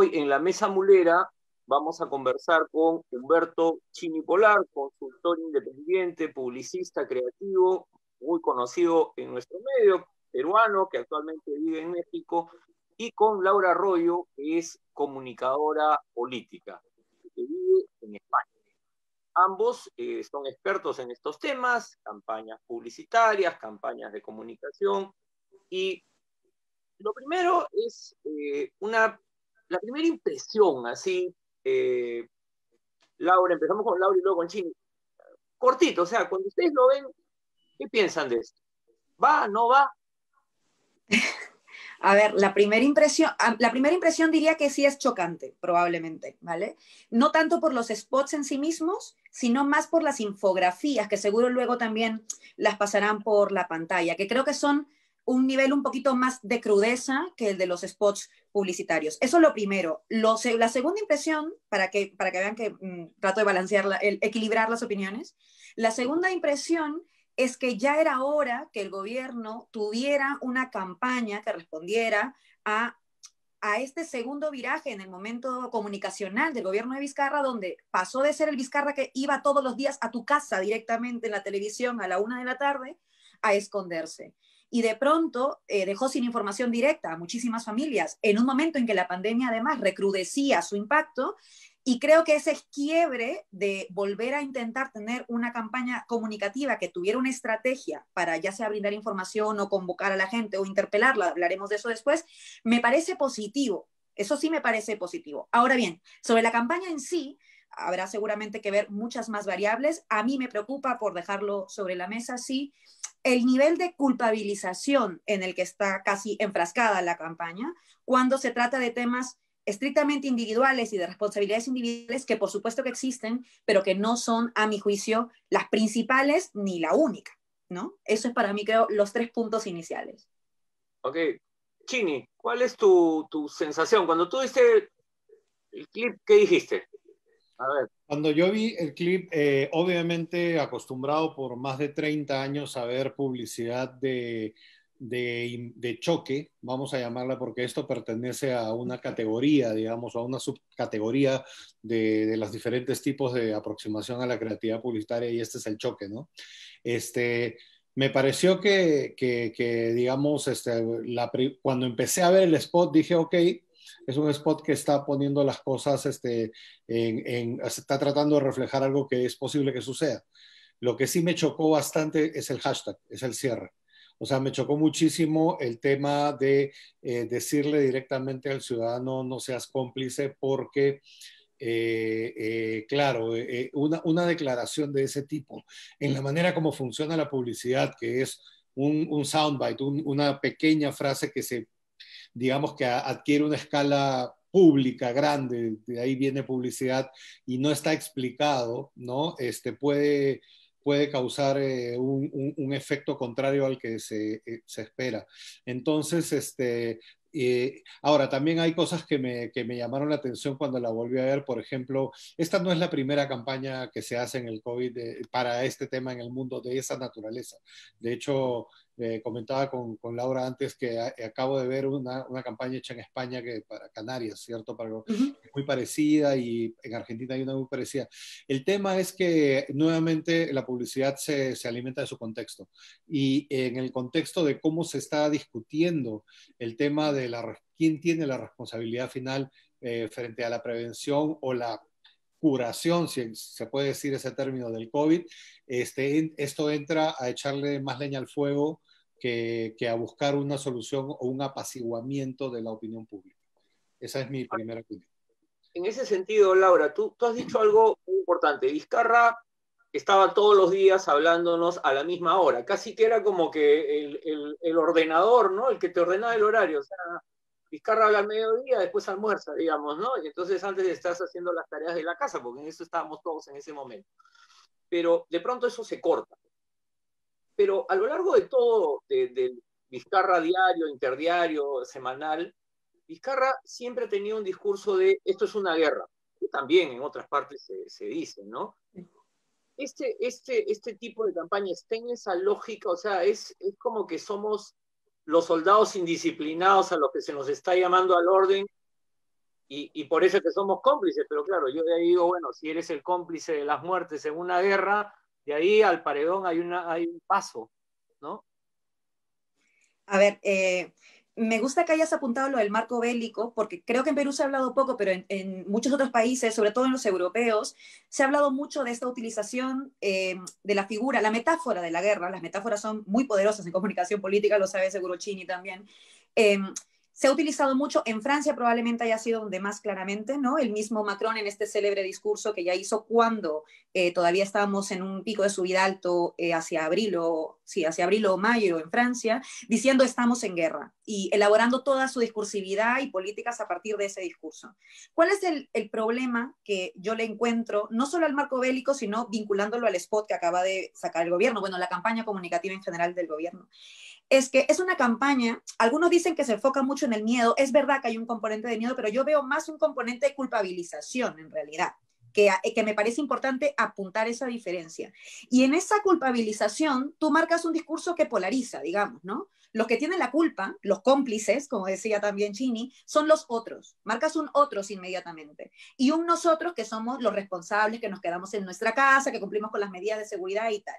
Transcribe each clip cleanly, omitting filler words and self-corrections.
Hoy en la Mesa Mulera vamos a conversar con Humberto Chini Polar, consultor independiente, publicista creativo, muy conocido en nuestro medio, peruano, que actualmente vive en México, y con Laura Arroyo, que es comunicadora política, que vive en España. Ambos son expertos en estos temas, campañas publicitarias, campañas de comunicación, y lo primero es la primera impresión, así, Laura, empezamos con Laura y luego con Chini. Cortito, o sea, cuando ustedes lo ven, ¿qué piensan de esto? ¿Va, no va? A ver, la primera impresión diría que sí es chocante, probablemente, ¿vale? No tanto por los spots en sí mismos, sino más por las infografías, que seguro luego también las pasarán por la pantalla, que creo que son un nivel un poquito más de crudeza que el de los spots publicitarios. Eso es lo primero. La segunda impresión, para que vean que trato de balancear, equilibrar las opiniones, la segunda impresión es que ya era hora que el gobierno tuviera una campaña que respondiera a este segundo viraje en el momento comunicacional del gobierno de Vizcarra, donde pasó de ser el Vizcarra que iba todos los días a tu casa directamente en la televisión a la 1 de la tarde, a esconderse. Y de pronto dejó sin información directa a muchísimas familias, en un momento en que la pandemia además recrudecía su impacto. Y creo que ese quiebre de volver a intentar tener una campaña comunicativa que tuviera una estrategia para ya sea brindar información o convocar a la gente o interpelarla, hablaremos de eso después, me parece positivo. Eso sí me parece positivo. Ahora bien, sobre la campaña en sí, habrá seguramente que ver muchas más variables. A mí me preocupa, por dejarlo sobre la mesa, sí, el nivel de culpabilización en el que está casi enfrascada la campaña cuando se trata de temas estrictamente individuales y de responsabilidades individuales que por supuesto que existen, pero que no son, a mi juicio, las principales ni la única, ¿no? Eso es para mí, creo, los 3 puntos iniciales. Ok. Chini, ¿cuál es tu sensación? Cuando tú viste el clip, ¿qué dijiste? A ver. Cuando yo vi el clip, obviamente acostumbrado por más de 30 años a ver publicidad de choque, vamos a llamarla, porque esto pertenece a una categoría, digamos, a una subcategoría de los diferentes tipos de aproximación a la creatividad publicitaria, y este es el choque, ¿no? Me pareció que digamos, cuando empecé a ver el spot dije, ok, es un spot que está poniendo las cosas, está tratando de reflejar algo que es posible que suceda. Lo que sí me chocó bastante es el hashtag, es el cierre. O sea, me chocó muchísimo el tema de decirle directamente al ciudadano no seas cómplice porque, claro, una declaración de ese tipo en la manera como funciona la publicidad, que es un soundbite, una pequeña frase que digamos que adquiere una escala pública grande, de ahí viene publicidad y no está explicado, ¿no? Puede causar un efecto contrario al que se espera. Entonces, ahora, también hay cosas que me llamaron la atención cuando la volví a ver. Por ejemplo, esta no es la primera campaña que se hace en el COVID para este tema en el mundo de esa naturaleza. De hecho, comentaba con Laura antes que acabo de ver una campaña hecha en España para Canarias, ¿cierto? Muy parecida, y en Argentina hay una muy parecida. El tema es que nuevamente la publicidad se alimenta de su contexto, y en el contexto de cómo se está discutiendo el tema de quién tiene la responsabilidad final frente a la prevención o la curación, si se puede decir ese término, del COVID. Esto entra a echarle más leña al fuego que a buscar una solución o un apaciguamiento de la opinión pública. Esa es mi primera opinión. En ese sentido, Laura, tú has dicho algo muy importante. Vizcarra estaba todos los días hablándonos a la misma hora. Casi que era como que el ordenador, ¿no? El que te ordenaba el horario. O sea, Vizcarra habla al mediodía, después almuerza, digamos, ¿no? Y entonces antes estás haciendo las tareas de la casa, porque en eso estábamos todos en ese momento. Pero de pronto eso se corta. Pero a lo largo de todo, del Vizcarra diario, interdiario, semanal, Vizcarra siempre ha tenido un discurso de esto es una guerra, que también en otras partes se dice, ¿no? Este tipo de campaña está en esa lógica, o sea, es como que somos los soldados indisciplinados a los que se nos está llamando al orden, y por eso es que somos cómplices, pero claro, yo de ahí digo, bueno, si eres el cómplice de las muertes en una guerra, de ahí al paredón hay un paso, ¿no? A ver, me gusta que hayas apuntado lo del marco bélico, porque creo que en Perú se ha hablado poco, pero en muchos otros países, sobre todo en los europeos, se ha hablado mucho de esta utilización de la figura, la metáfora de la guerra. Las metáforas son muy poderosas en comunicación política, lo sabe seguro Chini también. Eh, Se ha utilizado mucho, en Francia probablemente haya sido donde más claramente, ¿no? El mismo Macron en este célebre discurso que ya hizo cuando todavía estábamos en un pico de subida alto hacia abril o mayo en Francia, diciendo estamos en guerra y elaborando toda su discursividad y políticas a partir de ese discurso. ¿Cuál es el problema que yo le encuentro, no solo al marco bélico, sino vinculándolo al spot que acaba de sacar el gobierno, bueno, la campaña comunicativa en general del gobierno? Es que es una campaña, algunos dicen que se enfoca mucho en el miedo, es verdad que hay un componente de miedo, pero yo veo más un componente de culpabilización en realidad, que me parece importante apuntar esa diferencia. Y en esa culpabilización tú marcas un discurso que polariza, digamos, ¿no? Los que tienen la culpa, los cómplices, como decía también Chini, son los otros. Marcas un otros inmediatamente. Y un nosotros que somos los responsables, que nos quedamos en nuestra casa, que cumplimos con las medidas de seguridad y tal.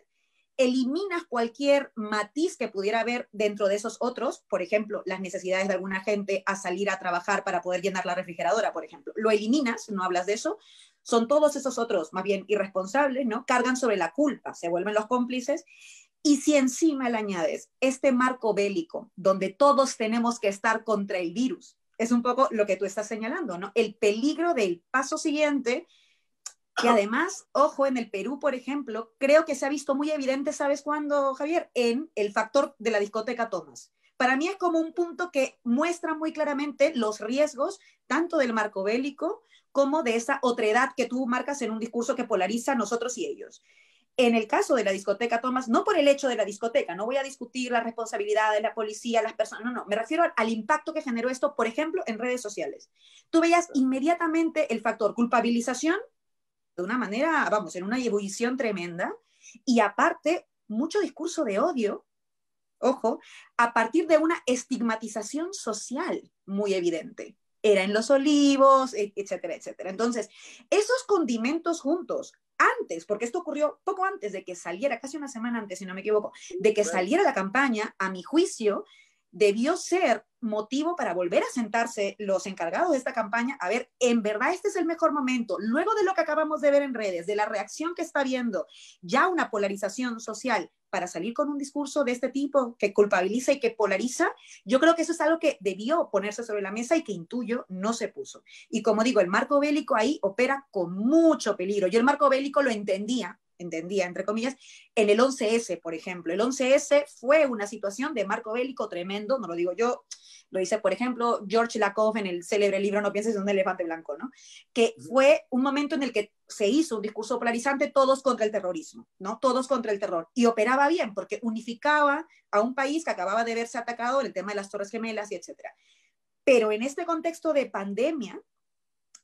Eliminas cualquier matiz que pudiera haber dentro de esos otros, por ejemplo, las necesidades de alguna gente a salir a trabajar para poder llenar la refrigeradora, por ejemplo. Lo eliminas, no hablas de eso. Son todos esos otros, más bien irresponsables, ¿no? Cargan sobre la culpa, se vuelven los cómplices. Y si encima le añades este marco bélico, donde todos tenemos que estar contra el virus, es un poco lo que tú estás señalando, ¿no? El peligro del paso siguiente, que además, ojo, en el Perú, por ejemplo, creo que se ha visto muy evidente, ¿sabes cuándo, Javier? En el factor de la discoteca Thomas. Para mí es como un punto que muestra muy claramente los riesgos tanto del marco bélico como de esa otredad que tú marcas en un discurso que polariza nosotros y ellos. En el caso de la discoteca Thomas, no por el hecho de la discoteca, no voy a discutir la responsabilidad de la policía, las personas, no, me refiero al impacto que generó esto, por ejemplo, en redes sociales. Tú veías inmediatamente el factor culpabilización de una manera, vamos, en una ebullición tremenda, y aparte, mucho discurso de odio, ojo, a partir de una estigmatización social muy evidente. Era en Los Olivos, etcétera, etcétera. Entonces, esos condimentos juntos, antes, porque esto ocurrió poco antes de que saliera, casi una semana antes, si no me equivoco, de que saliera la campaña, a mi juicio, debió ser motivo para volver a sentarse los encargados de esta campaña, a ver, en verdad este es el mejor momento, luego de lo que acabamos de ver en redes, de la reacción que está viendo, ya una polarización social, para salir con un discurso de este tipo que culpabiliza y que polariza, yo creo que eso es algo que debió ponerse sobre la mesa y que intuyo no se puso. Y como digo, el marco bélico ahí opera con mucho peligro. Yo el marco bélico lo entendía, entre comillas, en el 11S, por ejemplo. El 11S fue una situación de marco bélico tremendo, no lo digo yo, lo dice, por ejemplo, George Lakoff en el célebre libro No pienses en un elefante blanco, ¿no? Que fue un momento en el que se hizo un discurso polarizante, todos contra el terrorismo, ¿no? Todos contra el terror. Y operaba bien, porque unificaba a un país que acababa de verse atacado en el tema de las Torres Gemelas y etcétera. Pero en este contexto de pandemia,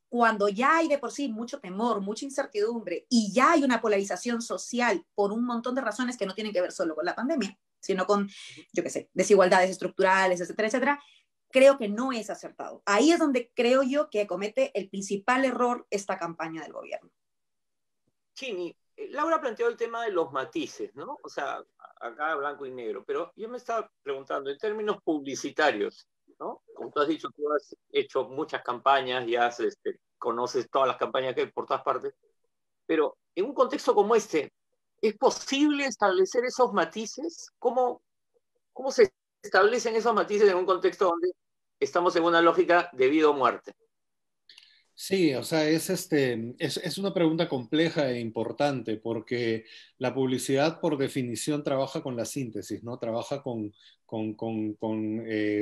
cuando ya hay de por sí mucho temor, mucha incertidumbre y ya hay una polarización social por un montón de razones que no tienen que ver solo con la pandemia, sino con, yo qué sé, desigualdades estructurales, etcétera, etcétera, creo que no es acertado. Ahí es donde creo yo que comete el principal error esta campaña del gobierno. Chini, Laura planteó el tema de los matices, ¿no? O sea, acá blanco y negro, pero yo me estaba preguntando, en términos publicitarios, ¿no? Como tú has dicho, tú has hecho muchas campañas y conoces todas las campañas que hay por todas partes, pero en un contexto como este, ¿es posible establecer esos matices? ¿Cómo se establecen esos matices en un contexto donde estamos en una lógica de vida o muerte? Sí, o sea, es una pregunta compleja e importante porque la publicidad por definición trabaja con la síntesis, ¿no? Trabaja con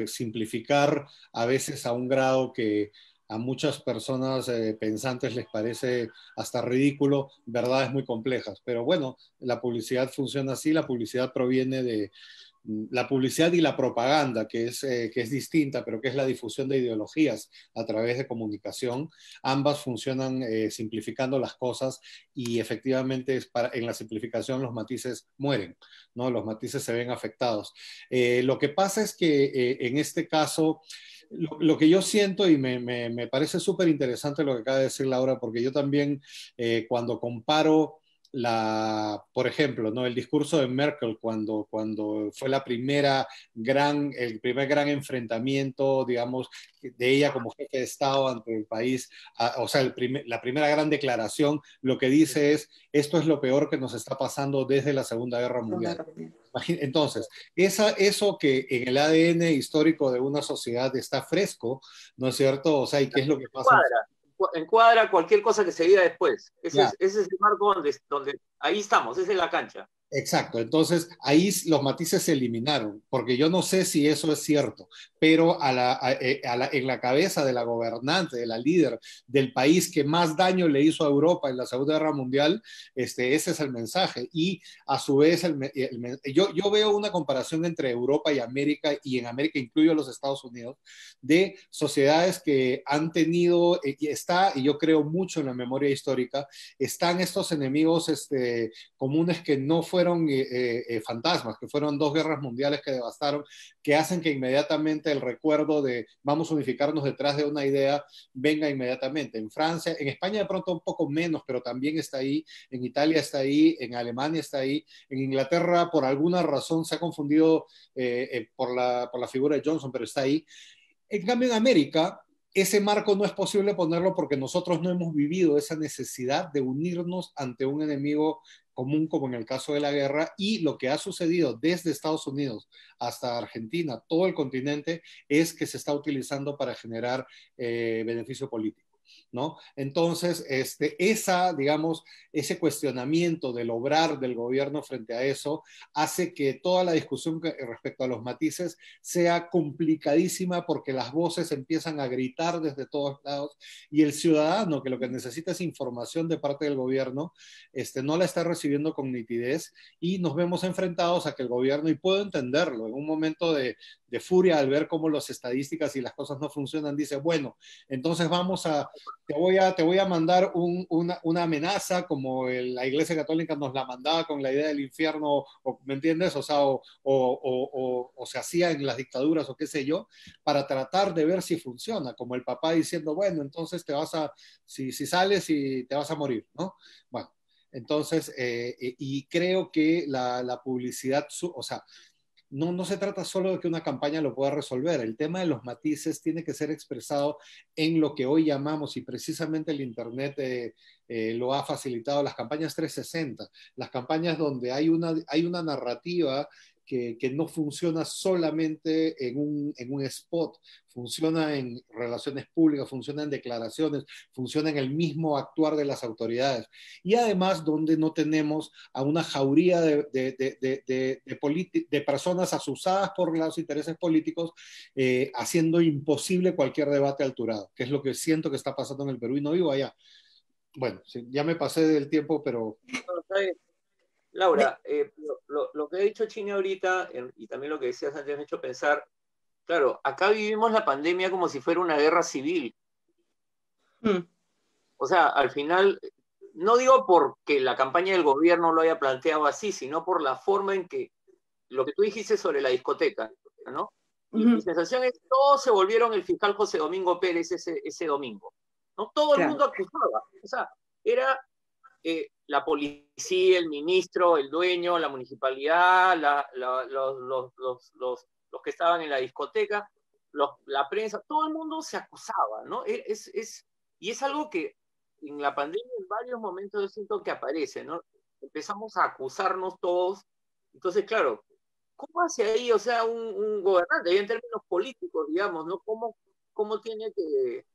simplificar a veces a un grado que a muchas personas pensantes les parece hasta ridículo, verdades muy complejas. Pero bueno, la publicidad funciona así, la publicidad proviene de la publicidad y la propaganda, que es distinta, pero que es la difusión de ideologías a través de comunicación. Ambas funcionan simplificando las cosas y efectivamente en la simplificación los matices mueren, ¿no? Los matices se ven afectados. Lo que pasa es que en este caso Lo que yo siento, y me parece súper interesante lo que acaba de decir Laura, porque yo también cuando comparo por ejemplo, ¿no? El discurso de Merkel cuando fue el primer gran enfrentamiento, digamos, de ella como jefe de Estado ante el país, o sea, la primera gran declaración, lo que dice es, esto es lo peor que nos está pasando desde la Segunda Guerra Mundial. Entonces, eso que en el ADN histórico de una sociedad está fresco, ¿no es cierto? O sea, ¿y qué es lo que pasa? Encuadra cualquier cosa que se diga después. Ese es el marco donde ahí estamos, esa es la cancha. Exacto, entonces ahí los matices se eliminaron, porque yo no sé si eso es cierto, pero en la cabeza de la gobernante, de la líder del país que más daño le hizo a Europa en la Segunda Guerra Mundial, ese es el mensaje. Y a su vez, yo veo una comparación entre Europa y América, y en América incluyo a los Estados Unidos, de sociedades que han tenido, y yo creo mucho en la memoria histórica, están estos enemigos comunes que no fueron fantasmas, que fueron dos guerras mundiales que devastaron, que hacen que inmediatamente el recuerdo de vamos a unificarnos detrás de una idea venga inmediatamente. En Francia, en España de pronto un poco menos, pero también está ahí, en Italia está ahí, en Alemania está ahí, en Inglaterra por alguna razón se ha confundido por la figura de Johnson, pero está ahí. En cambio, en América, ese marco no es posible ponerlo porque nosotros no hemos vivido esa necesidad de unirnos ante un enemigo común, como en el caso de la guerra, y lo que ha sucedido desde Estados Unidos hasta Argentina, todo el continente, es que se está utilizando para generar beneficio político, ¿no? Entonces, digamos, ese cuestionamiento del obrar del gobierno frente a eso hace que toda la discusión respecto a los matices sea complicadísima porque las voces empiezan a gritar desde todos lados y el ciudadano, que lo que necesita es información de parte del gobierno, no la está recibiendo con nitidez y nos vemos enfrentados a que el gobierno, y puedo entenderlo, en un momento de furia al ver cómo las estadísticas y las cosas no funcionan, dice, bueno, entonces te voy a mandar una amenaza como la Iglesia Católica nos la mandaba con la idea del infierno, ¿me entiendes? O sea, o se hacía en las dictaduras o qué sé yo, para tratar de ver si funciona, como el papá diciendo, bueno, entonces si sales y te vas a morir, ¿no? Bueno, entonces, y creo que la publicidad, o sea, no se trata solo de que una campaña lo pueda resolver. El tema de los matices tiene que ser expresado en lo que hoy llamamos, y precisamente el Internet lo ha facilitado, las campañas 360, las campañas donde hay una narrativa que no funciona solamente en un spot, funciona en relaciones públicas, funciona en declaraciones, funciona en el mismo actuar de las autoridades. Y además donde no tenemos a una jauría de personas asusadas por los intereses políticos, haciendo imposible cualquier debate alturado, que es lo que siento que está pasando en el Perú y no vivo allá. Bueno, sí, ya me pasé del tiempo, pero... Laura, lo que ha dicho Chini ahorita, y también lo que decías antes, me ha hecho pensar, claro, acá vivimos la pandemia como si fuera una guerra civil. O sea, al final, no digo porque la campaña del gobierno lo haya planteado así, sino por la forma en que, lo que tú dijiste sobre la discoteca, ¿no? Mi sensación es que todos se volvieron el fiscal José Domingo Pérez ese domingo, ¿no? Todo el mundo acusaba, o sea, era la policía, el ministro, el dueño, la municipalidad, los que estaban en la discoteca, la prensa, todo el mundo se acusaba, ¿no? Y es algo que en la pandemia en varios momentos yo siento que aparece, ¿no? Empezamos a acusarnos todos. Entonces, claro, ¿cómo hace ahí, o sea, un gobernante, en términos políticos, digamos, ¿no? ¿Cómo tiene que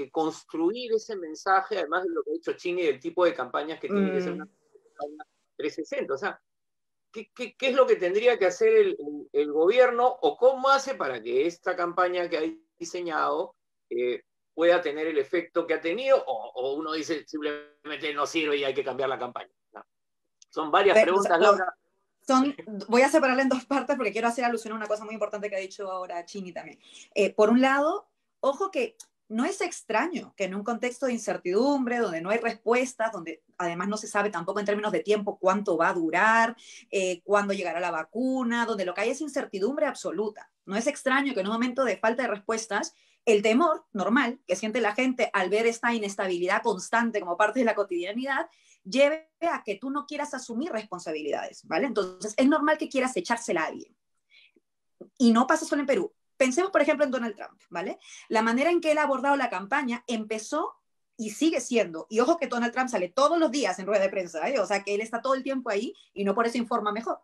construir ese mensaje, además de lo que ha dicho Chini, del tipo de campañas que tiene que ser una campaña 360? O sea, ¿qué es lo que tendría que hacer el gobierno o cómo hace para que esta campaña que ha diseñado pueda tener el efecto que ha tenido, o uno dice simplemente no sirve y hay que cambiar la campaña? ¿No? Son varias preguntas, Laura. Voy a separarla en dos partes porque quiero hacer alusión a una cosa muy importante que ha dicho ahora Chini también. Por un lado, ojo que no es extraño que en un contexto de incertidumbre, donde no hay respuestas, donde además no se sabe tampoco en términos de tiempo cuánto va a durar, cuándo llegará la vacuna, donde lo que hay es incertidumbre absoluta. No es extraño que en un momento de falta de respuestas, el temor normal que siente la gente al ver esta inestabilidad constante como parte de la cotidianidad, lleve a que tú no quieras asumir responsabilidades, ¿vale? Entonces, es normal que quieras echársela a alguien. Y no pasa solo en Perú. Pensemos, por ejemplo, en Donald Trump, ¿vale? La manera en que él ha abordado la campaña empezó y sigue siendo, y ojo que Donald Trump sale todos los días en rueda de prensa, ¿eh? O sea que él está todo el tiempo ahí y no por eso informa mejor.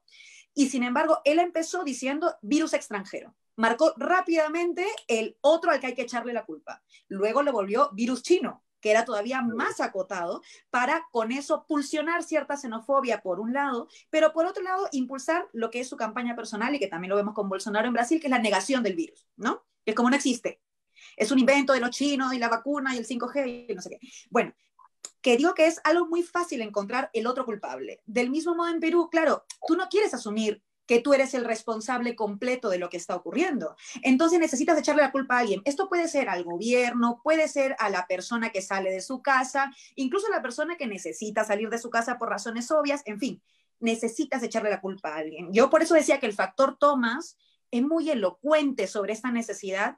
Y sin embargo, él empezó diciendo virus extranjero. Marcó rápidamente el otro al que hay que echarle la culpa. Luego lo volvió virus chino, que era todavía más acotado, para con eso pulsionar cierta xenofobia por un lado, pero por otro lado impulsar lo que es su campaña personal y que también lo vemos con Bolsonaro en Brasil, que es la negación del virus, ¿no? Que es como no existe. Es un invento de los chinos y la vacuna y el 5G y no sé qué. Bueno, que digo que es algo muy fácil encontrar el otro culpable. Del mismo modo en Perú, claro, tú no quieres asumir que tú eres el responsable completo de lo que está ocurriendo. Entonces necesitas echarle la culpa a alguien. Esto puede ser al gobierno, puede ser a la persona que sale de su casa, incluso a la persona que necesita salir de su casa por razones obvias, en fin, necesitas echarle la culpa a alguien. Yo por eso decía que el factor Thomas es muy elocuente sobre esta necesidad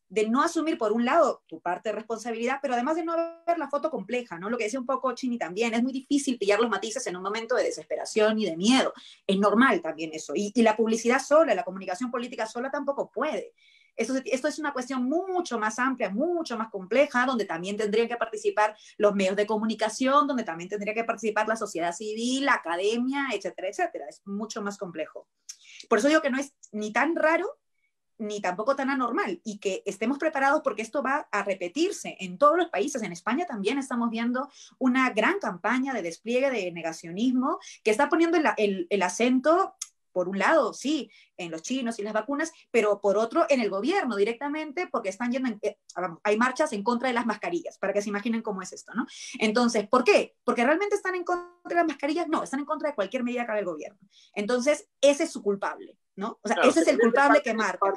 de no asumir, por un lado, tu parte de responsabilidad, pero además de no ver la foto compleja, ¿no? Lo que decía un poco Chini también, es muy difícil pillar los matices en un momento de desesperación y de miedo. Es normal también eso. Y la publicidad sola, la comunicación política sola tampoco puede. Esto es una cuestión mucho más amplia, mucho más compleja, donde también tendrían que participar los medios de comunicación, donde también tendría que participar la sociedad civil, la academia, etcétera, etcétera. Es mucho más complejo. Por eso digo que no es ni tan raro ni tampoco tan anormal, y que estemos preparados porque esto va a repetirse en todos los países. En España también estamos viendo una gran campaña de despliegue de negacionismo que está poniendo el acento, por un lado, sí, en los chinos y las vacunas, pero por otro, en el gobierno directamente, porque están yendo, hay marchas en contra de las mascarillas, para que se imaginen cómo es esto, ¿no? Entonces, ¿por qué? ¿Porque realmente están en contra de las mascarillas? No, están en contra de cualquier medida que haga el gobierno. Entonces, ese es su culpable, ¿no? O sea, Claro, ese es el culpable que marca.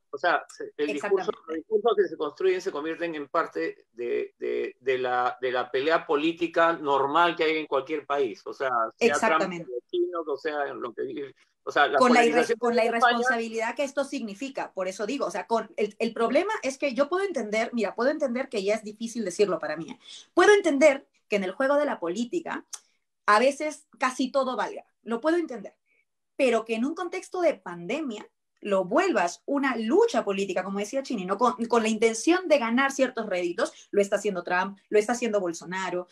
O sea, los discursos que se construyen se convierten en parte de la pelea política normal que hay en cualquier país. O sea, sea Trump, chino, o sea, lo que, o sea, con la irresponsabilidad que esto significa. Por eso digo, o sea, el problema es que yo puedo entender, mira, puedo entender que ya es difícil decirlo para mí. Puedo entender que en el juego de la política a veces casi todo valga. Lo puedo entender. Pero que en un contexto de pandemia lo vuelvas una lucha política, como decía Chini, ¿no? con la intención de ganar ciertos réditos, lo está haciendo Trump, lo está haciendo Bolsonaro,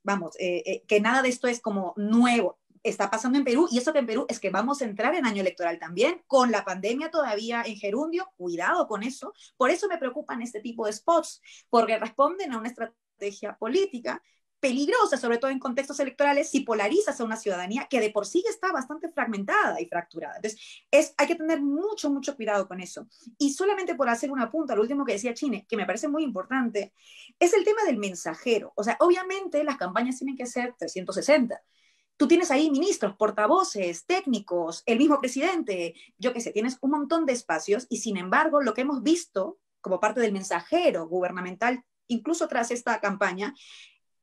que nada de esto es como nuevo, está pasando en Perú, y eso que en Perú es que vamos a entrar en año electoral también, con la pandemia todavía en gerundio, cuidado con eso, por eso me preocupan este tipo de spots, porque responden a una estrategia política peligrosa, sobre todo en contextos electorales, si polarizas a una ciudadanía que de por sí está bastante fragmentada y fracturada. Entonces, hay que tener mucho, mucho cuidado con eso. Y solamente por hacer una punta, lo último que decía Chine, que me parece muy importante, es el tema del mensajero. O sea, obviamente las campañas tienen que ser 360. Tú tienes ahí ministros, portavoces, técnicos, el mismo presidente, yo qué sé, tienes un montón de espacios y sin embargo lo que hemos visto como parte del mensajero gubernamental, incluso tras esta campaña,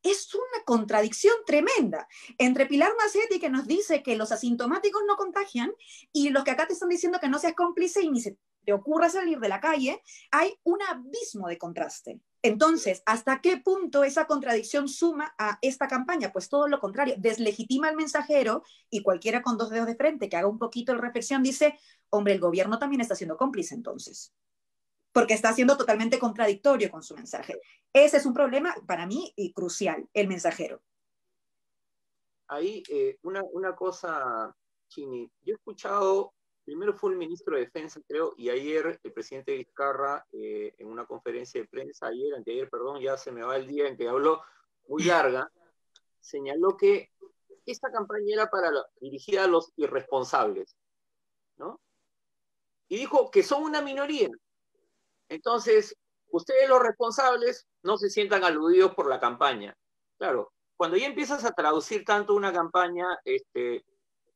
es una contradicción tremenda entre Pilar Macetti, que nos dice que los asintomáticos no contagian, y los que acá te están diciendo que no seas cómplice y ni se te ocurra salir de la calle. Hay un abismo de contraste. Entonces, ¿hasta qué punto esa contradicción suma a esta campaña? Pues todo lo contrario, deslegitima al mensajero, y cualquiera con dos dedos de frente que haga un poquito de reflexión dice, hombre, el gobierno también está siendo cómplice entonces, porque está siendo totalmente contradictorio con su mensaje. Ese es un problema para mí y crucial, el mensajero. Ahí, una cosa, Chini, yo he escuchado, primero fue el ministro de Defensa, creo, y ayer el presidente Vizcarra, en una conferencia de prensa, anteayer, perdón, ya se me va el día en que habló, muy larga, señaló que esta campaña era dirigida a los irresponsables, ¿no? Y dijo que son una minoría. Entonces, ustedes los responsables no se sientan aludidos por la campaña. Claro, cuando ya empiezas a traducir tanto una campaña,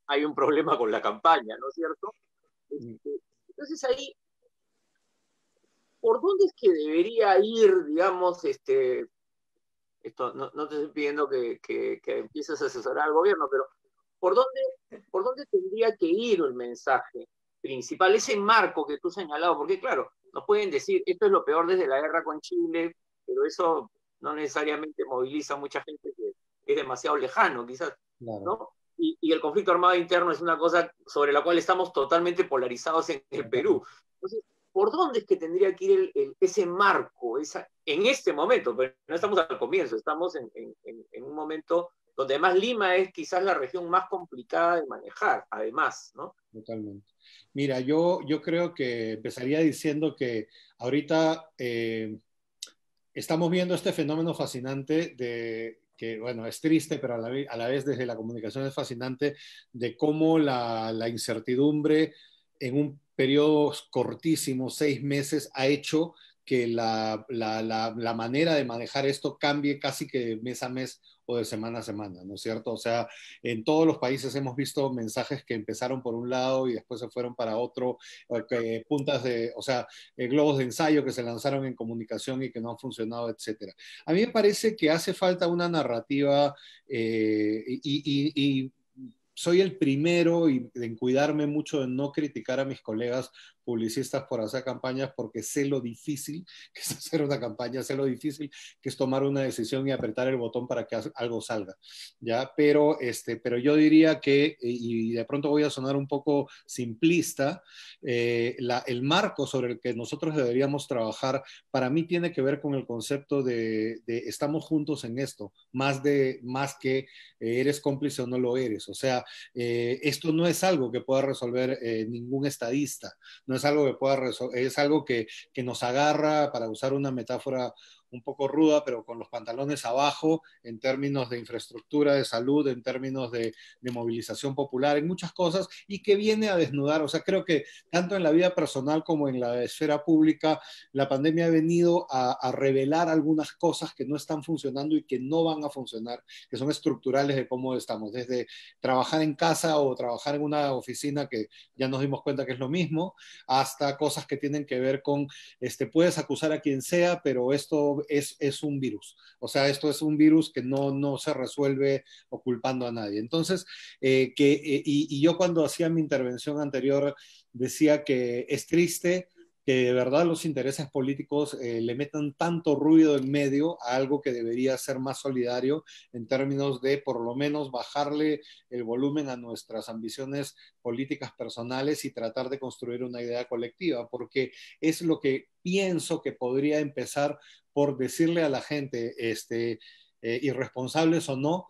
hay un problema con la campaña, ¿no es cierto? Entonces ahí ¿por dónde es que debería ir, digamos, esto no te estoy pidiendo que empieces a asesorar al gobierno, pero ¿por dónde tendría que ir el mensaje principal, ese marco que tú has señalado? Porque claro, nos pueden decir, esto es lo peor desde la guerra con Chile, pero eso no necesariamente moviliza a mucha gente que es demasiado lejano, quizás, Claro. ¿no? Y el conflicto armado interno es una cosa sobre la cual estamos totalmente polarizados en el Perú. Entonces, ¿por dónde es que tendría que ir ese marco en este momento? Pero no estamos al comienzo, estamos en un momento donde además Lima es quizás la región más complicada de manejar, además, ¿no? Totalmente. Mira, yo creo que empezaría diciendo que ahorita estamos viendo este fenómeno fascinante de que, bueno, es triste, pero a la vez desde la comunicación es fascinante, de cómo la incertidumbre en un periodo cortísimo, 6 meses, ha hecho que la manera de manejar esto cambie casi que de mes a mes o de semana a semana, ¿no es cierto? O sea, en todos los países hemos visto mensajes que empezaron por un lado y después se fueron para otro, puntas de, o sea, globos de ensayo que se lanzaron en comunicación y que no han funcionado, etcétera. A mí me parece que hace falta una narrativa y soy el primero en cuidarme mucho de no criticar a mis colegas publicistas por hacer campañas porque sé lo difícil que es hacer una campaña, sé lo difícil que es tomar una decisión y apretar el botón para que algo salga, ¿ya? Pero yo diría que, y de pronto voy a sonar un poco simplista, el marco sobre el que nosotros deberíamos trabajar para mí tiene que ver con el concepto de estamos juntos en esto, más que eres cómplice o no lo eres. O sea, esto no es algo que pueda resolver ningún estadista, no es algo que pueda resolver, es algo que nos agarra, para usar una metáfora un poco ruda, pero con los pantalones abajo en términos de infraestructura de salud, en términos de movilización popular, en muchas cosas, y que viene a desnudar. O sea, creo que tanto en la vida personal como en la esfera pública, la pandemia ha venido a revelar algunas cosas que no están funcionando y que no van a funcionar, que son estructurales de cómo estamos, desde trabajar en casa o trabajar en una oficina, que ya nos dimos cuenta que es lo mismo, hasta cosas que tienen que ver con, puedes acusar a quien sea, pero esto es un virus. O sea, esto es un virus que no se resuelve o culpando a nadie. Entonces, y yo cuando hacía mi intervención anterior decía que es triste que de verdad los intereses políticos le metan tanto ruido en medio a algo que debería ser más solidario en términos de por lo menos bajarle el volumen a nuestras ambiciones políticas personales y tratar de construir una idea colectiva, porque es lo que pienso que podría empezar por decirle a la gente, irresponsables o no,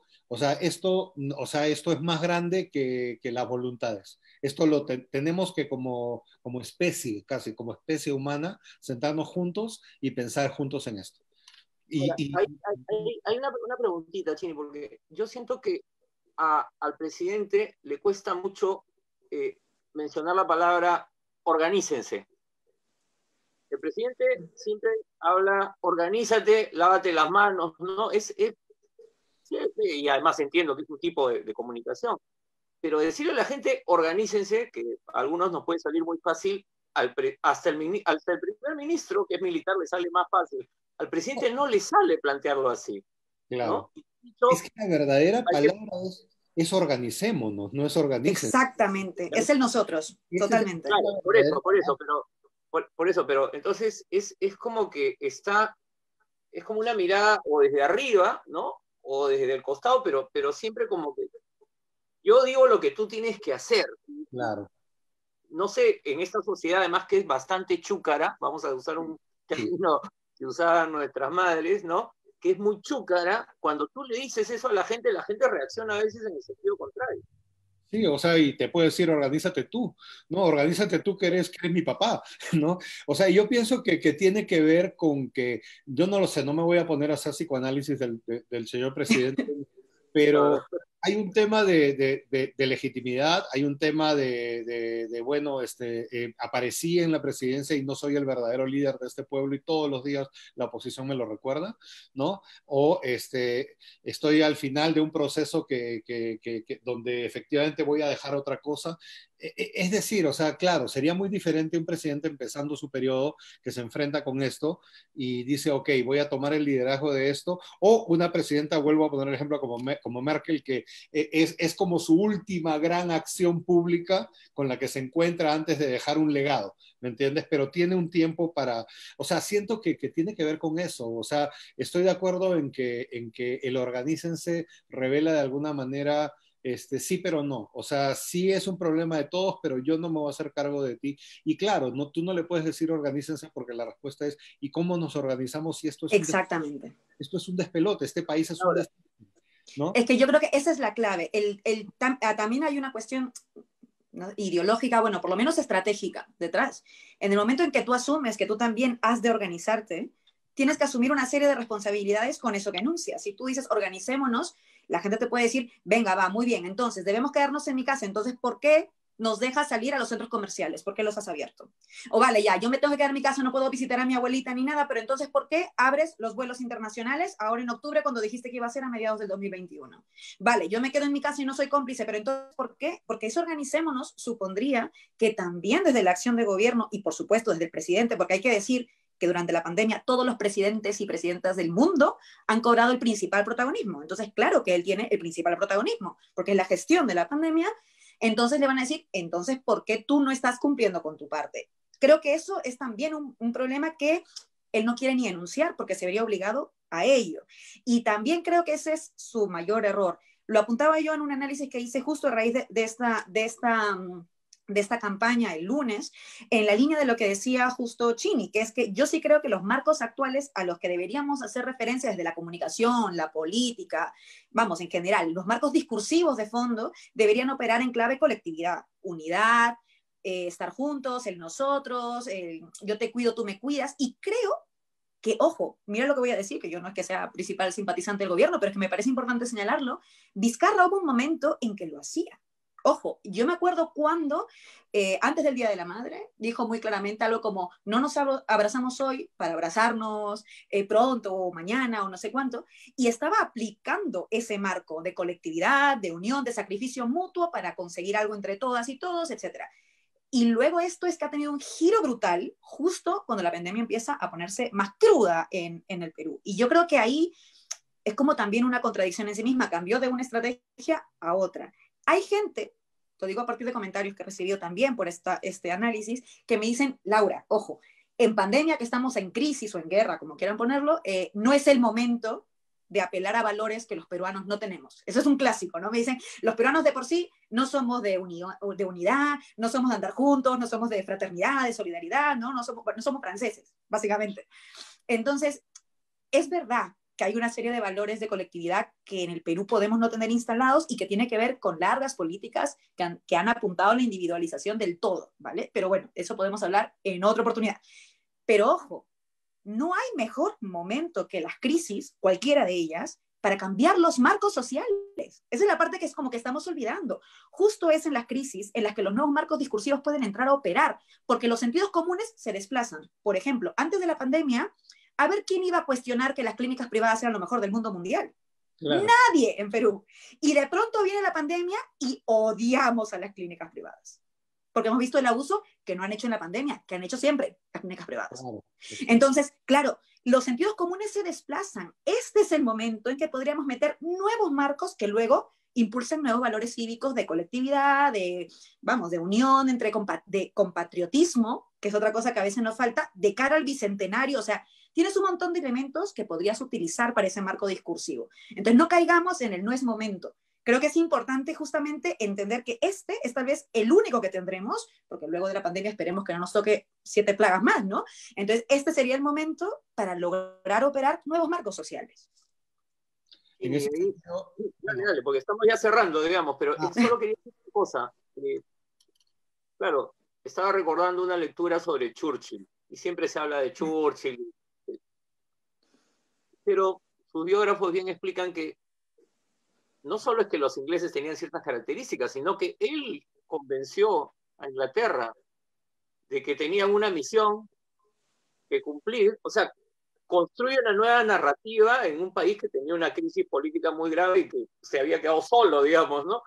esto es más grande que las voluntades. Esto tenemos que como especie, casi como especie humana, sentarnos juntos y pensar juntos en esto. Ahora, hay una preguntita, Chini, porque yo siento que al presidente le cuesta mucho mencionar la palabra organícense. El presidente siempre habla, organízate, lávate las manos, ¿no? Y además entiendo que es un tipo de comunicación, pero decirle a la gente, organícense, que a algunos nos puede salir muy fácil, hasta el primer ministro, que es militar, le sale más fácil. Al presidente no le sale plantearlo así, Claro. ¿no? Es que la verdadera palabra es organicémonos, no es organícense. Exactamente, es el nosotros, totalmente. Claro, por eso, pero entonces es como que es como una mirada o desde arriba, ¿no? O desde el costado, pero siempre como que yo digo lo que tú tienes que hacer. Claro. No sé, en esta sociedad además que es bastante chúcara, vamos a usar un término que usaban nuestras madres, ¿no? Que es muy chúcara, cuando tú le dices eso a la gente reacciona a veces en el sentido contrario. Sí, o sea, y te puedo decir, organízate tú, ¿no? Organízate tú que eres mi papá, ¿no? O sea, yo pienso que tiene que ver con que, yo no lo sé, no me voy a poner a hacer psicoanálisis del señor presidente, pero, hay un tema de legitimidad, hay un tema bueno, aparecí en la presidencia y no soy el verdadero líder de este pueblo y todos los días la oposición me lo recuerda, ¿no? O estoy al final de un proceso donde efectivamente voy a dejar otra cosa. Es decir, o sea, claro, sería muy diferente un presidente empezando su periodo que se enfrenta con esto y dice, ok, voy a tomar el liderazgo de esto, o una presidenta, vuelvo a poner el ejemplo como Merkel, que es como su última gran acción pública con la que se encuentra antes de dejar un legado, ¿me entiendes? Pero tiene un tiempo para, o sea, siento que tiene que ver con eso, o sea, estoy de acuerdo en que el organícense revela de alguna manera sí, pero no. O sea, sí es un problema de todos, pero yo no me voy a hacer cargo de ti. Y claro, no, tú no le puedes decir organícense porque la respuesta es, ¿y cómo nos organizamos si Exactamente. esto es un despelote? Este país es un despelote, ¿no? Es que yo creo que esa es la clave. También hay una cuestión, ¿no?, ideológica, bueno, por lo menos estratégica detrás. En el momento en que tú asumes que tú también has de organizarte, tienes que asumir una serie de responsabilidades con eso que anuncias. Si tú dices, organicémonos, la gente te puede decir, venga, va, muy bien, entonces debemos quedarnos en mi casa, entonces, ¿por qué nos dejas salir a los centros comerciales? ¿Por qué los has abierto? O vale, ya, yo me tengo que quedar en mi casa, no puedo visitar a mi abuelita ni nada, pero entonces, ¿por qué abres los vuelos internacionales ahora en octubre cuando dijiste que iba a ser a mediados del 2021? Vale, yo me quedo en mi casa y no soy cómplice, pero entonces, ¿por qué? Porque eso organicémonos supondría que también desde la acción de gobierno y por supuesto desde el presidente, porque hay que decir que durante la pandemia todos los presidentes y presidentas del mundo han cobrado el principal protagonismo. Entonces, claro que él tiene el principal protagonismo, porque es la gestión de la pandemia. Entonces le van a decir, entonces, ¿por qué tú no estás cumpliendo con tu parte? Creo que eso es también un problema que él no quiere ni enunciar porque se vería obligado a ello. Y también creo que ese es su mayor error. Lo apuntaba yo en un análisis que hice justo a raíz de esta campaña el lunes, en la línea de lo que decía justo Chini, que es que yo sí creo que los marcos actuales a los que deberíamos hacer referencia desde la comunicación, la política, vamos, en general, los marcos discursivos de fondo deberían operar en clave colectividad, unidad, estar juntos, el nosotros, yo te cuido, tú me cuidas, y creo que, ojo, mira lo que voy a decir, que yo no es que sea principal simpatizante del gobierno, pero es que me parece importante señalarlo, Vizcarra hubo un momento en que lo hacía. Ojo, yo me acuerdo cuando, antes del Día de la Madre, dijo muy claramente algo como, no nos abrazamos hoy para abrazarnos pronto o mañana o no sé cuánto, y estaba aplicando ese marco de colectividad, de unión, de sacrificio mutuo para conseguir algo entre todas y todos, etcétera. Y luego esto es que ha tenido un giro brutal justo cuando la pandemia empieza a ponerse más cruda en el Perú. Y yo creo que ahí es como también una contradicción en sí misma, cambió de una estrategia a otra. Hay gente, lo digo a partir de comentarios que he recibido también por este análisis, que me dicen, Laura, ojo, en pandemia que estamos en crisis o en guerra, como quieran ponerlo, no es el momento de apelar a valores que los peruanos no tenemos. Eso es un clásico, ¿no? Me dicen, los peruanos de por sí no somos de unidad, no somos de andar juntos, no somos de fraternidad, de solidaridad, no somos franceses, básicamente. Entonces, es verdad que hay una serie de valores de colectividad que en el Perú podemos no tener instalados y que tiene que ver con largas políticas que han apuntado a la individualización del todo, ¿vale? Pero bueno, eso podemos hablar en otra oportunidad. Pero ojo, no hay mejor momento que las crisis, cualquiera de ellas, para cambiar los marcos sociales. Esa es la parte que es como que estamos olvidando. Justo es en las crisis en las que los nuevos marcos discursivos pueden entrar a operar, porque los sentidos comunes se desplazan. Por ejemplo, antes de la pandemia, a ver quién iba a cuestionar que las clínicas privadas eran lo mejor del mundo mundial. Claro. Nadie en Perú. Y de pronto viene la pandemia y odiamos a las clínicas privadas. Porque hemos visto el abuso que no han hecho en la pandemia, que han hecho siempre las clínicas privadas. Claro. Entonces, claro, los sentidos comunes se desplazan. Este es el momento en que podríamos meter nuevos marcos que luego impulsen nuevos valores cívicos de colectividad, de unión, de compatriotismo, que es otra cosa que a veces nos falta, de cara al bicentenario. O sea, tienes un montón de elementos que podrías utilizar para ese marco discursivo. Entonces, no caigamos en el no es momento. Creo que es importante justamente entender que este es tal vez el único que tendremos, porque luego de la pandemia esperemos que no nos toque 7 plagas más, ¿no? Entonces, este sería el momento para lograr operar nuevos marcos sociales. En ese sentido, dale, porque estamos ya cerrando, digamos, pero solo quería decir una cosa. Claro, estaba recordando una lectura sobre Churchill, y siempre se habla de Churchill, pero sus biógrafos bien explican que no solo es que los ingleses tenían ciertas características, sino que él convenció a Inglaterra de que tenían una misión que cumplir, o sea, construye una nueva narrativa en un país que tenía una crisis política muy grave y que se había quedado solo, digamos, ¿no?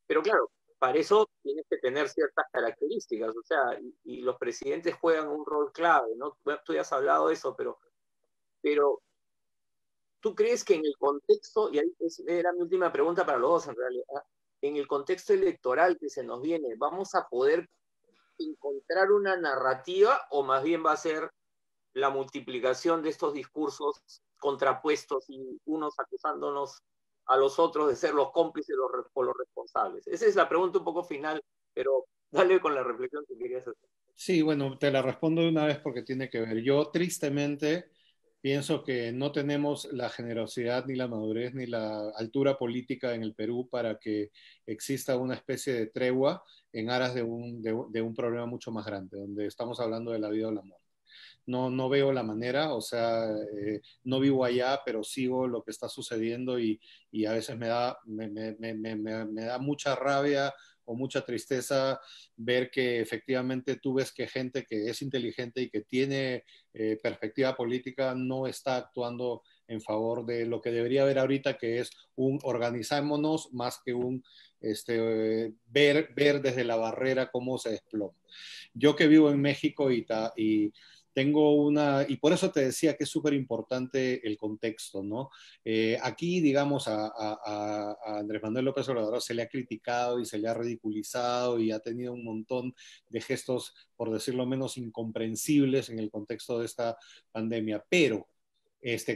Pero claro, para eso tienes que tener ciertas características, o sea, y los presidentes juegan un rol clave, ¿no? Tú ya has hablado de eso, pero ¿tú crees que en el contexto, y ahí era mi última pregunta para los dos en realidad, en el contexto electoral que se nos viene, vamos a poder encontrar una narrativa o más bien va a ser la multiplicación de estos discursos contrapuestos y unos acusándonos a los otros de ser los cómplices o los responsables? Esa es la pregunta un poco final, pero dale con la reflexión que querías hacer. Sí, bueno, te la respondo de una vez porque tiene que ver. Yo tristemente pienso que no tenemos la generosidad, ni la madurez, ni la altura política en el Perú para que exista una especie de tregua en aras de un problema mucho más grande, donde estamos hablando de la vida o la muerte. No, no veo la manera, o sea, no vivo allá, pero sigo lo que está sucediendo y a veces me da mucha rabia o mucha tristeza ver que efectivamente tú ves que gente que es inteligente y que tiene perspectiva política no está actuando en favor de lo que debería haber ahorita, que es un organizámonos más que un ver desde la barrera cómo se desploma. Yo que vivo en México y tengo y por eso te decía que es súper importante el contexto, ¿no? Aquí, digamos, a Andrés Manuel López Obrador se le ha criticado y se le ha ridiculizado y ha tenido un montón de gestos, por decirlo menos, incomprensibles en el contexto de esta pandemia, pero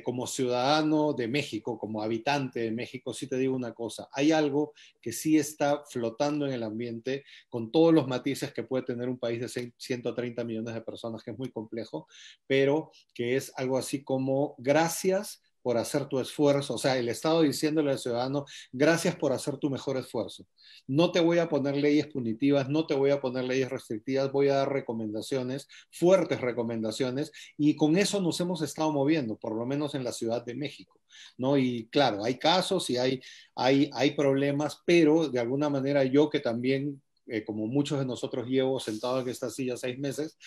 como ciudadano de México, como habitante de México, sí te digo una cosa, hay algo que sí está flotando en el ambiente con todos los matices que puede tener un país de 130 millones de personas, que es muy complejo, pero que es algo así como gracias por hacer tu esfuerzo, o sea, el Estado diciéndole al ciudadano, gracias por hacer tu mejor esfuerzo. No te voy a poner leyes punitivas, no te voy a poner leyes restrictivas, voy a dar recomendaciones, fuertes recomendaciones, y con eso nos hemos estado moviendo, por lo menos en la Ciudad de México, ¿no? Y claro, hay casos y hay problemas, pero de alguna manera yo que también como muchos de nosotros llevo sentado en esta silla 6 meses,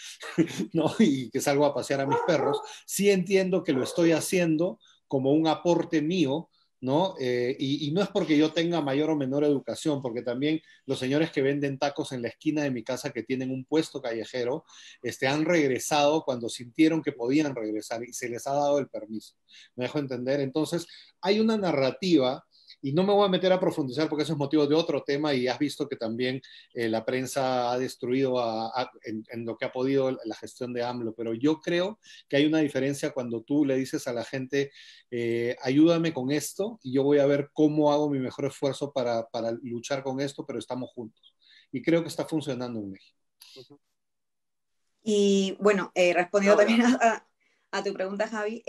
¿no? Y que salgo a pasear a mis perros, sí entiendo que lo estoy haciendo como un aporte mío, ¿no? Y no es porque yo tenga mayor o menor educación, porque también los señores que venden tacos en la esquina de mi casa, que tienen un puesto callejero, han regresado cuando sintieron que podían regresar y se les ha dado el permiso. ¿Me dejo entender? Entonces, hay una narrativa y no me voy a meter a profundizar porque eso es motivo de otro tema y has visto que también la prensa ha destruido en lo que ha podido la gestión de AMLO, pero yo creo que hay una diferencia cuando tú le dices a la gente, ayúdame con esto y yo voy a ver cómo hago mi mejor esfuerzo para luchar con esto, pero estamos juntos. Y creo que está funcionando en México. Y bueno, respondiendo también a tu pregunta, Javi,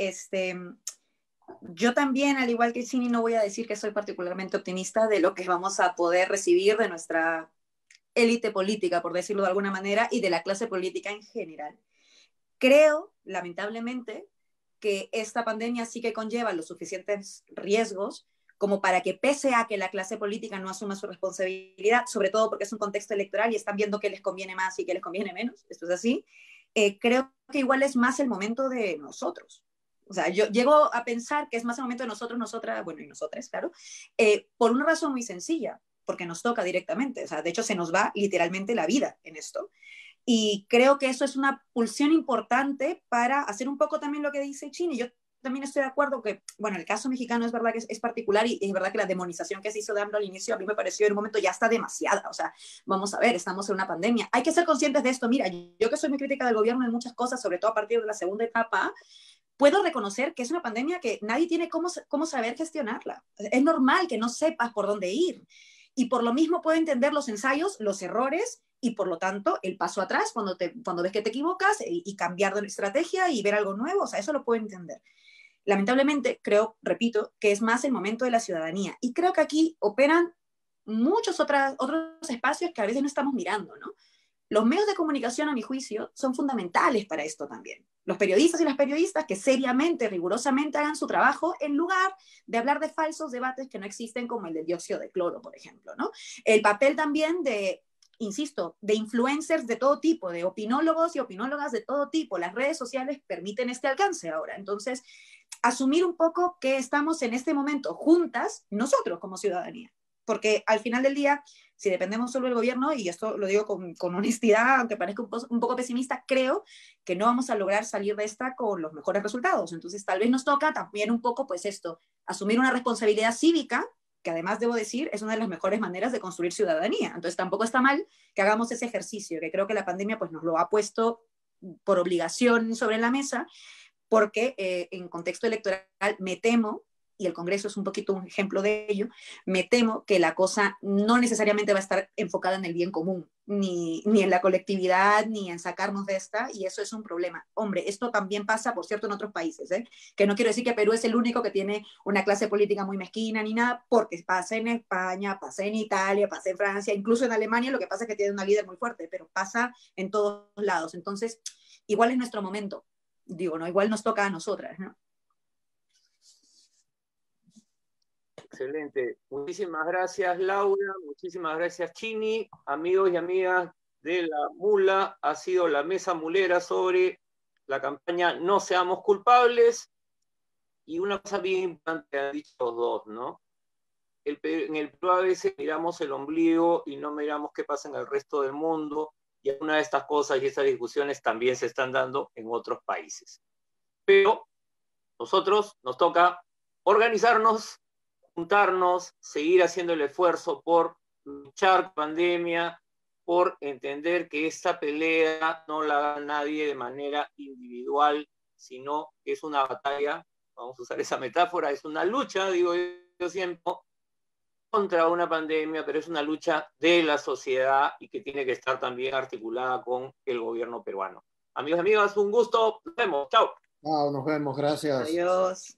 yo también, al igual que Chini, no voy a decir que soy particularmente optimista de lo que vamos a poder recibir de nuestra élite política, por decirlo de alguna manera, y de la clase política en general. Creo, lamentablemente, que esta pandemia sí que conlleva los suficientes riesgos como para que, pese a que la clase política no asuma su responsabilidad, sobre todo porque es un contexto electoral y están viendo qué les conviene más y qué les conviene menos, esto es así, creo que igual es más el momento de nosotros. O sea, yo llego a pensar que es más el momento de nosotros, nosotras, bueno, y nosotras, claro, por una razón muy sencilla, porque nos toca directamente. O sea, de hecho, se nos va literalmente la vida en esto. Y creo que eso es una pulsión importante para hacer un poco también lo que dice Chini. Yo también estoy de acuerdo que, bueno, el caso mexicano es verdad que es particular y es verdad que la demonización que se hizo de AMLO al inicio a mí me pareció en un momento ya está demasiada. O sea, vamos a ver, estamos en una pandemia. Hay que ser conscientes de esto. Mira, yo que soy muy crítica del gobierno en muchas cosas, sobre todo a partir de la segunda etapa, puedo reconocer que es una pandemia que nadie tiene cómo saber gestionarla. Es normal que no sepas por dónde ir. Y por lo mismo puedo entender los ensayos, los errores y por lo tanto el paso atrás cuando ves que te equivocas y cambiar de estrategia y ver algo nuevo. O sea, eso lo puedo entender. Lamentablemente, creo, repito, que es más el momento de la ciudadanía. Y creo que aquí operan muchos otros espacios que a veces no estamos mirando, ¿no? Los medios de comunicación, a mi juicio, son fundamentales para esto también. Los periodistas y las periodistas que seriamente, rigurosamente hagan su trabajo en lugar de hablar de falsos debates que no existen, como el del dióxido de cloro, por ejemplo, ¿no? El papel también de, insisto, de influencers de todo tipo, de opinólogos y opinólogas de todo tipo. Las redes sociales permiten este alcance ahora. Entonces, asumir un poco que estamos en este momento juntas, nosotros como ciudadanía. Porque al final del día, si dependemos solo del gobierno, y esto lo digo con honestidad, aunque parezca un poco pesimista, creo que no vamos a lograr salir de esta con los mejores resultados. Entonces, tal vez nos toca también un poco, pues esto, asumir una responsabilidad cívica, que además debo decir es una de las mejores maneras de construir ciudadanía. Entonces, tampoco está mal que hagamos ese ejercicio, que creo que la pandemia pues nos lo ha puesto por obligación sobre la mesa, porque en contexto electoral me temo, y el Congreso es un poquito un ejemplo de ello, me temo que la cosa no necesariamente va a estar enfocada en el bien común, ni en la colectividad, ni en sacarnos de esta, y eso es un problema. Hombre, esto también pasa, por cierto, en otros países, que no quiero decir que Perú es el único que tiene una clase política muy mezquina ni nada, porque pasa en España, pasa en Italia, pasa en Francia, incluso en Alemania, lo que pasa es que tiene una líder muy fuerte, pero pasa en todos lados. Entonces, igual es nuestro momento, digo, ¿no? Igual nos toca a nosotras, ¿no? Excelente. Muchísimas gracias, Laura. Muchísimas gracias, Chini. Amigos y amigas de La Mula, ha sido la mesa mulera sobre la campaña No Seamos Culpables. Y una cosa bien importante que han dicho los dos, ¿no? En el Perú a veces miramos el ombligo y no miramos qué pasa en el resto del mundo. Y una de estas cosas y estas discusiones también se están dando en otros países. Pero nosotros nos toca organizarnos, juntarnos, seguir haciendo el esfuerzo por luchar con la pandemia, por entender que esta pelea no la da nadie de manera individual, sino que es una batalla, vamos a usar esa metáfora, es una lucha, digo yo siempre, contra una pandemia, pero es una lucha de la sociedad y que tiene que estar también articulada con el gobierno peruano. Amigos y amigas, un gusto, nos vemos, chao. Nos vemos, gracias. Adiós.